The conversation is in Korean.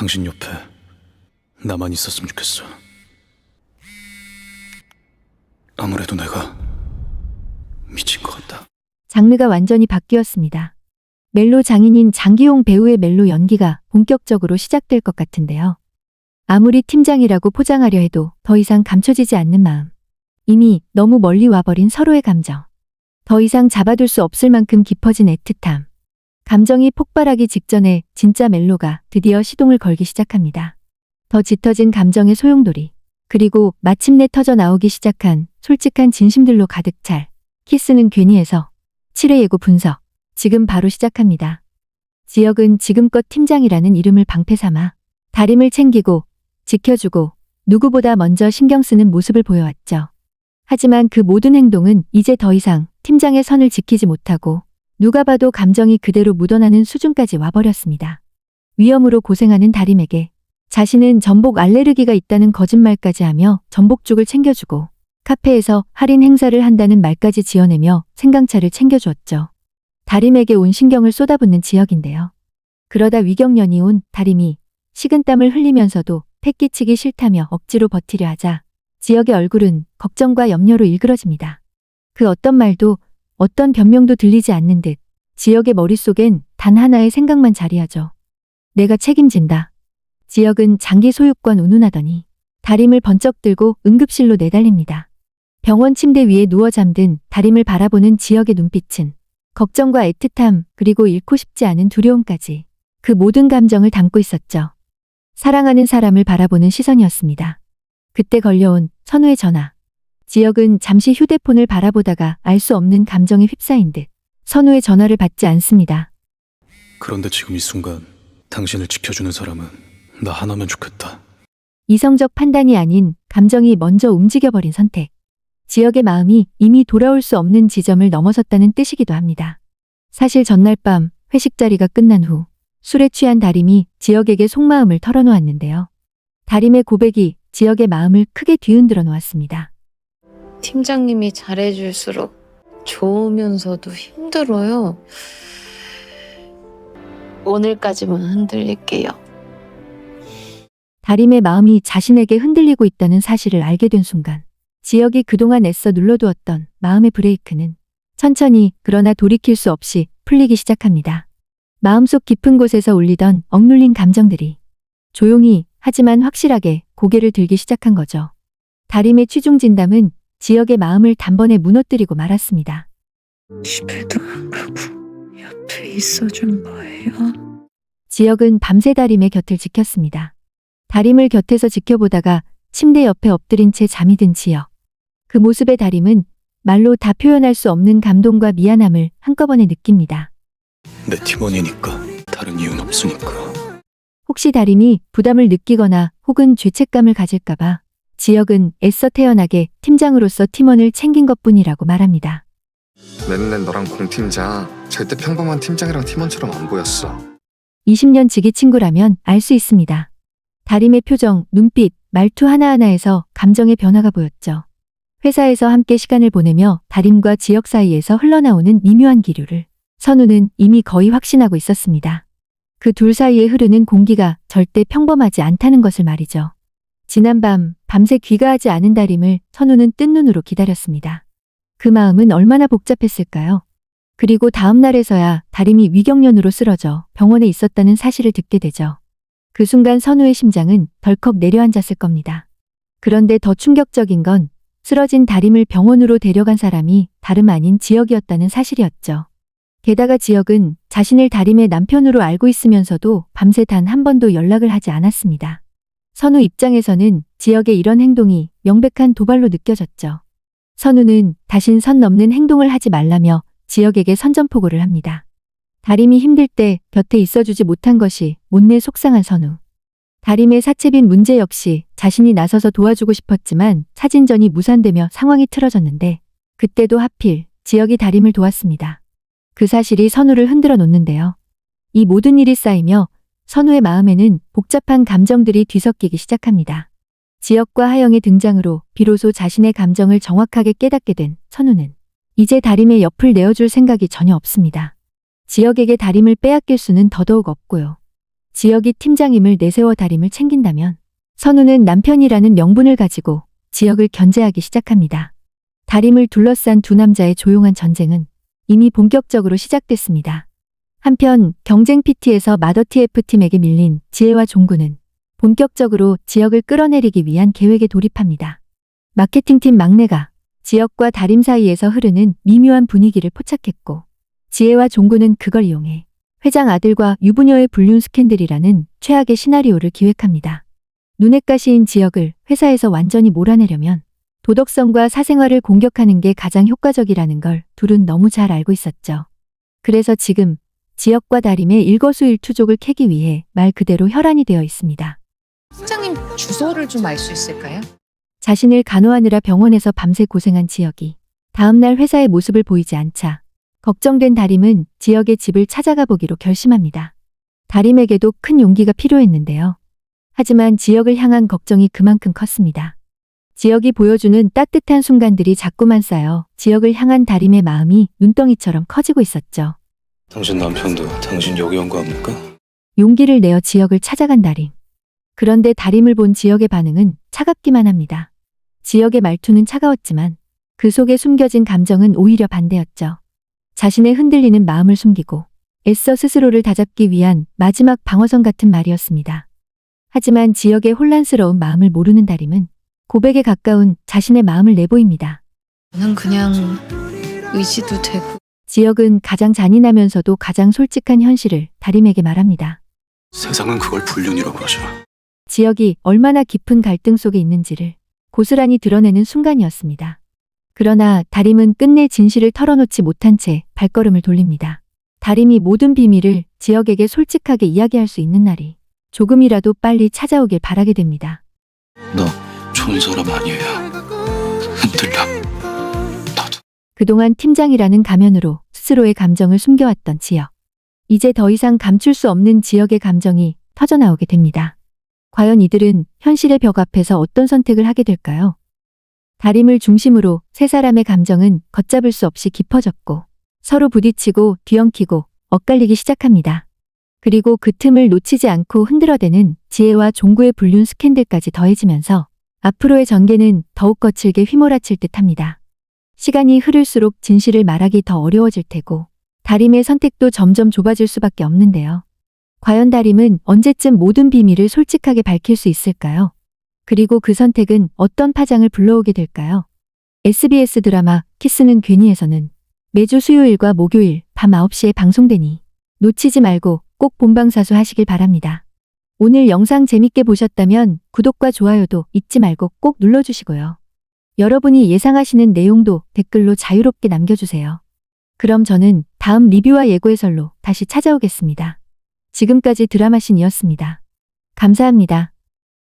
당신 옆에 나만 있었으면 좋겠어. 아무래도 내가 미친 것 같다. 장르가 완전히 바뀌었습니다. 멜로 장인인 장기용 배우의 멜로 연기가 본격적으로 시작될 것 같은데요. 아무리 팀장이라고 포장하려 해도 더 이상 감춰지지 않는 마음. 이미 너무 멀리 와버린 서로의 감정. 더 이상 잡아둘 수 없을 만큼 깊어진 애틋함. 감정이 폭발하기 직전에 진짜 멜로가 드디어 시동을 걸기 시작합니다. 더 짙어진 감정의 소용돌이. 그리고 마침내 터져 나오기 시작한 솔직한 진심들로 가득 찰 키스는 괜히 해서 7회 예고 분석. 지금 바로 시작합니다. 지혁은 지금껏 팀장이라는 이름을 방패 삼아 다림을 챙기고 지켜주고 누구보다 먼저 신경 쓰는 모습을 보여왔죠. 하지만 그 모든 행동은 이제 더 이상 팀장의 선을 지키지 못하고 누가 봐도 감정이 그대로 묻어나는 수준까지 와버렸습니다. 위염으로 고생하는 다림에게 자신은 전복 알레르기가 있다는 거짓말까지 하며 전복죽을 챙겨주고 카페에서 할인 행사를 한다는 말까지 지어내며 생강차를 챙겨주었죠. 다림에게 온 신경을 쏟아붓는 지혁인데요. 그러다 위경련이 온 다림이 식은땀을 흘리면서도 패기치기 싫다며 억지로 버티려 하자 지혁의 얼굴은 걱정과 염려로 일그러집니다. 그 어떤 말도 어떤 변명도 들리지 않는 듯 지혁의 머릿속엔 단 하나의 생각만 자리하죠. 내가 책임진다. 지혁은 장기 소유권 운운하더니 다림을 번쩍 들고 응급실로 내달립니다. 병원 침대 위에 누워 잠든 다림을 바라보는 지혁의 눈빛은 걱정과 애틋함 그리고 잃고 싶지 않은 두려움까지 그 모든 감정을 담고 있었죠. 사랑하는 사람을 바라보는 시선이었습니다. 그때 걸려온 선우의 전화. 지혁은 잠시 휴대폰을 바라보다가 알 수 없는 감정에 휩싸인 듯 선우의 전화를 받지 않습니다. 그런데 지금 이 순간 당신을 지켜주는 사람은 나 하나면 좋겠다. 이성적 판단이 아닌 감정이 먼저 움직여버린 선택. 지혁의 마음이 이미 돌아올 수 없는 지점을 넘어섰다는 뜻이기도 합니다. 사실 전날 밤 회식 자리가 끝난 후 술에 취한 다림이 지혁에게 속마음을 털어놓았는데요. 다림의 고백이 지혁의 마음을 크게 뒤흔들어 놓았습니다. 팀장님이 잘해줄수록 좋으면서도 힘들어요. 오늘까지만 흔들릴게요. 다림의 마음이 자신에게 흔들리고 있다는 사실을 알게 된 순간 지혁이 그동안 애써 눌러두었던 마음의 브레이크는 천천히 그러나 돌이킬 수 없이 풀리기 시작합니다. 마음속 깊은 곳에서 울리던 억눌린 감정들이 조용히 하지만 확실하게 고개를 들기 시작한 거죠. 다림의 취중 진담은 지혁의 마음을 단번에 무너뜨리고 말았습니다. 집에도 안 가고 옆에 있어준 거예요? 지혁은 밤새 다림의 곁을 지켰습니다. 다림을 곁에서 지켜보다가 침대 옆에 엎드린 채 잠이 든 지혁. 그 모습의 다림은 말로 다 표현할 수 없는 감동과 미안함을 한꺼번에 느낍니다. 내 팀원이니까 다른 이유는 없으니까. 혹시 다림이 부담을 느끼거나 혹은 죄책감을 가질까봐 지혁은 애써 태연하게 팀장으로서 팀원을 챙긴 것뿐이라고 말합니다. 맨날 너랑 공팀장 절대 평범한 팀장이랑 팀원처럼 안 보였어. 20년 지기 친구라면 알 수 있습니다. 다림의 표정, 눈빛, 말투 하나하나에서 감정의 변화가 보였죠. 회사에서 함께 시간을 보내며 다림과 지혁 사이에서 흘러나오는 미묘한 기류를 선우는 이미 거의 확신하고 있었습니다. 그 둘 사이에 흐르는 공기가 절대 평범하지 않다는 것을 말이죠. 지난밤 밤새 귀가하지 않은 다림을 선우는 뜬 눈으로 기다렸습니다. 그 마음은 얼마나 복잡했을까요? 그리고 다음 날에서야 다림이 위경련으로 쓰러져 병원에 있었다는 사실을 듣게 되죠. 그 순간 선우의 심장은 덜컥 내려앉았을 겁니다. 그런데 더 충격적인 건 쓰러진 다림을 병원으로 데려간 사람이 다름 아닌 지혁이었다는 사실이었죠. 게다가 지혁은 자신을 다림의 남편으로 알고 있으면서도 밤새 단 한 번도 연락을 하지 않았습니다. 선우 입장에서는 지혁의 이런 행동이 명백한 도발로 느껴졌죠. 선우는 다신 선 넘는 행동을 하지 말라며 지혁에게 선전포고를 합니다. 다림이 힘들 때 곁에 있어주지 못한 것이 못내 속상한 선우. 다림의 사채빈 문제 역시 자신이 나서서 도와주고 싶었지만 사진전이 무산되며 상황이 틀어졌는데 그때도 하필 지혁이 다림을 도왔습니다. 그 사실이 선우를 흔들어 놓는데요. 이 모든 일이 쌓이며 선우의 마음에는 복잡한 감정들이 뒤섞이기 시작합니다. 지혁과 하영의 등장으로 비로소 자신의 감정을 정확하게 깨닫게 된 선우는 이제 다림의 옆을 내어줄 생각이 전혀 없습니다. 지혁에게 다림을 빼앗길 수는 더더욱 없고요. 지역이 팀장임을 내세워 다림을 챙긴다면 선우는 남편이라는 명분을 가지고 지역을 견제하기 시작합니다. 다림을 둘러싼 두 남자의 조용한 전쟁은 이미 본격적으로 시작됐습니다. 한편 경쟁 PT에서 마더 TF팀에게 밀린 지혜와 종구는 본격적으로 지역을 끌어내리기 위한 계획에 돌입합니다. 마케팅팀 막내가 지역과 다림 사이에서 흐르는 미묘한 분위기를 포착했고 지혜와 종구는 그걸 이용해 회장 아들과 유부녀의 불륜 스캔들이라는 최악의 시나리오를 기획합니다. 눈엣 가시인 지역을 회사에서 완전히 몰아내려면 도덕성과 사생활을 공격하는 게 가장 효과적이라는 걸 둘은 너무 잘 알고 있었죠. 그래서 지금 지역과 다림의 일거수일투족을 캐기 위해 말 그대로 혈안이 되어 있습니다. 팀장님 주소를 좀 알 수 있을까요? 자신을 간호하느라 병원에서 밤새 고생한 지역이 다음날 회사의 모습을 보이지 않자 걱정된 다림은 지역의 집을 찾아가 보기로 결심합니다. 다림에게도 큰 용기가 필요했는데요. 하지만 지역을 향한 걱정이 그만큼 컸습니다. 지역이 보여주는 따뜻한 순간들이 자꾸만 쌓여 지역을 향한 다림의 마음이 눈덩이처럼 커지고 있었죠. 당신 남편도 당신 여기 온 거 아닙니까? 용기를 내어 지역을 찾아간 다림. 그런데 다림을 본 지역의 반응은 차갑기만 합니다. 지역의 말투는 차가웠지만 그 속에 숨겨진 감정은 오히려 반대였죠. 자신의 흔들리는 마음을 숨기고 애써 스스로를 다잡기 위한 마지막 방어선 같은 말이었습니다. 하지만 지역의 혼란스러운 마음을 모르는 다림은 고백에 가까운 자신의 마음을 내보입니다. 저는 그냥 의지도 되고 지역은 가장 잔인하면서도 가장 솔직한 현실을 다림에게 말합니다. 세상은 그걸 불륜이라고 하죠. 지역이 얼마나 깊은 갈등 속에 있는지를 고스란히 드러내는 순간이었습니다. 그러나 다림은 끝내 진실을 털어놓지 못한 채 발걸음을 돌립니다. 다림이 모든 비밀을 지역에게 솔직하게 이야기할 수 있는 날이 조금이라도 빨리 찾아오길 바라게 됩니다. 너 좋은 사람 아니에요. 흔들려. 나도. 그동안 팀장이라는 가면으로 스스로의 감정을 숨겨왔던 지역. 이제 더 이상 감출 수 없는 지역의 감정이 터져나오게 됩니다. 과연 이들은 현실의 벽 앞에서 어떤 선택을 하게 될까요? 다림을 중심으로 세 사람의 감정은 걷잡을 수 없이 깊어졌고 서로 부딪히고 뒤엉키고 엇갈리기 시작합니다. 그리고 그 틈을 놓치지 않고 흔들어대는 지혜와 종구의 불륜 스캔들까지 더해지면서 앞으로의 전개는 더욱 거칠게 휘몰아칠 듯합니다. 시간이 흐를수록 진실을 말하기 더 어려워질 테고 다림의 선택도 점점 좁아질 수밖에 없는데요. 과연 다림은 언제쯤 모든 비밀을 솔직하게 밝힐 수 있을까요? 그리고 그 선택은 어떤 파장을 불러오게 될까요? SBS 드라마 키스는 괜히에서는 매주 수요일과 목요일 밤 9시에 방송되니 놓치지 말고 꼭 본방사수 하시길 바랍니다. 오늘 영상 재밌게 보셨다면 구독과 좋아요도 잊지 말고 꼭 눌러주시고요. 여러분이 예상하시는 내용도 댓글로 자유롭게 남겨주세요. 그럼 저는 다음 리뷰와 예고 해설로 다시 찾아오겠습니다. 지금까지 드라마신이었습니다. 감사합니다.